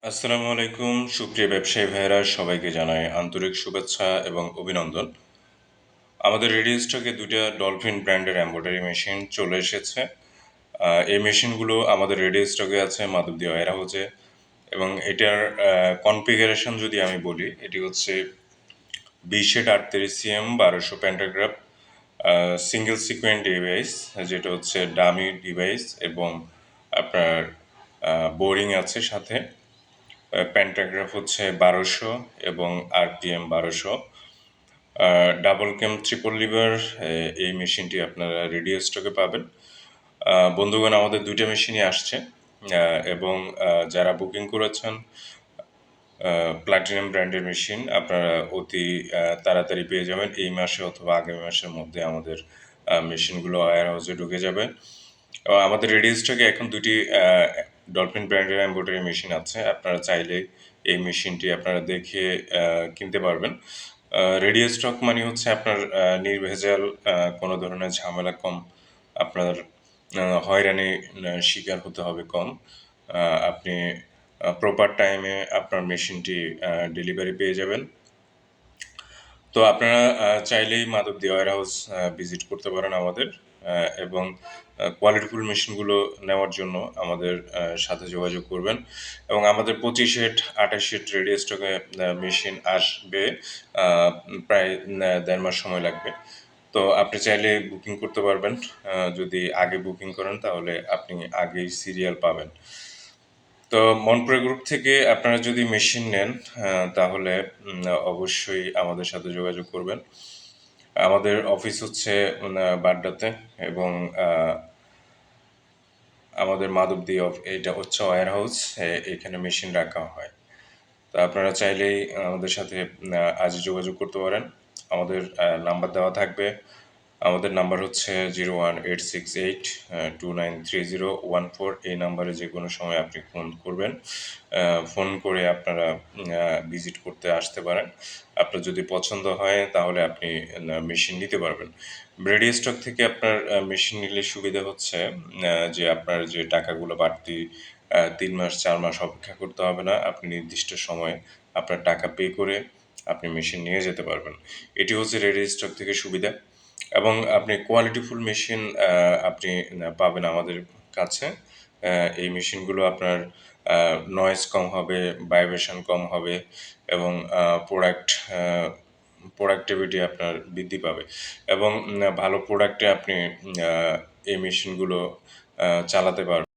আসসালামু আলাইকুম সুপ্রিয় ব্যবসায়ী ভাইয়েরা, সবাইকে জানাই আন্তরিক শুভেচ্ছা এবং অভিনন্দন। আমাদের রেডি স্টকে দুইটা ডলফিন ব্র্যান্ডের এমব্রয়ডারি মেশিন চলে এসেছে। এই মেশিনগুলো আমাদের রেডি স্টকে আছে মাধবদী ওয়্যার হাউসে, এবং এটার কনফিগারেশন যদি আমি বলি, এটি হচ্ছে 20-38 CM 1200 pantograph single sequent device, যেটা হচ্ছে ডামি ডিভাইস, এবং আপনার বোরিং আছে সাথে। প্যান্টাগ্রাফ হচ্ছে 1200 এবং আরপিএম 1200। ডাবল ক্যাম ট্রিপল লিভার এই মেশিনটি আপনারা রেডি স্টকে পাবেন। বন্ধুগণ, আমাদের দুইটা মেশিনই আসছে, এবং যারা বুকিং করেছেন প্লাটিনাম ব্র্যান্ডের মেশিন আপনারা অতি তাড়াতাড়ি পেয়ে যাবেন। এই মাসে অথবা আগামী মাসের মধ্যে আমাদের মেশিনগুলো ওয়্যার হাউসে ঢুকে যাবে। এবং আমাদের রেডি স্টকে এখন দুটি ডলফিন ব্র্যান্ডের এমব্রয়ডারি মেশিন আছে। আপনারা চাইলে এই মেশিনটি আপনারা দেখে কিনতে পারবেন। রেডি স্টক মানে হচ্ছে আপনার নির্ভেজাল, কোনো ধরনের ঝামেলা কম, আপনার হয়রানি শিকার হতে হবে কম। আপনি প্রপার টাইমে আপনার মেশিনটি ডেলিভারি পেয়ে যাবেন। তো আপনারা চাইলেই মাধবদী ওয়্যার হাউস ভিজিট করতে পারেন আমাদের, এবং কোয়ালিটিফুল মেশিনগুলো নেওয়ার জন্য আমাদের সাথে যোগাযোগ করবেন। এবং আমাদের 25 সেট 28 সেট রেডি স্টকে মেশিন আসবে, প্রায় 1.5 মাস সময় লাগবে। তো আপনি চাইলে বুকিং করতে পারবেন। যদি আগে বুকিং করেন তাহলে আপনি আগেই সিরিয়াল পাবেন। তো মনপ্রে গ্রুপ থেকে আপনারা যদি মেশিন নেন তাহলে অবশ্যই আমাদের সাথে যোগাযোগ করবেন। আমাদের অফিস হচ্ছে বাড্ডাতে, এবং আমাদের মাধবদী এইটা হচ্ছে ওয়্যার হাউস, এখানে মেশিন রাখা হয়। তো আপনারা চাইলেই আমাদের সাথে আজ যোগাযোগ করতে পারেন। আমাদের নাম্বার দেওয়া থাকবে। আমাদের নাম্বার হচ্ছে 01868293014। এই নাম্বারে যে কোনো সময় আপনি ফোন করবেন। ফোন করে আপনারা ভিজিট করতে আসতে পারেন। আপনার যদি পছন্দ হয় তাহলে আপনি মেশিন নিতে পারবেন। রেডি স্টক থেকে আপনার মেশিন নিলে সুবিধা হচ্ছে যে আপনার যে টাকাগুলো বাড়তি 3 মাস 4 মাস অপেক্ষা করতে হবে না। আপনি নির্দিষ্ট সময়ে আপনার টাকা পে করে আপনি মেশিন নিয়ে যেতে পারবেন। এটি হচ্ছে রেডি স্টক থেকে সুবিধা। এবং আপনি কোয়ালিটিফুল মেশিন আপনি পাবেন আমাদের কাছে। এই মেশিনগুলো আপনার নয়েজ কম হবে, ভাইব্রেশন কম হবে, এবং প্রোডাক্টিভিটি আপনার বৃদ্ধি পাবে। এবং ভালো প্রোডাক্টে আপনি এই মেশিনগুলো চালাতে পারবেন।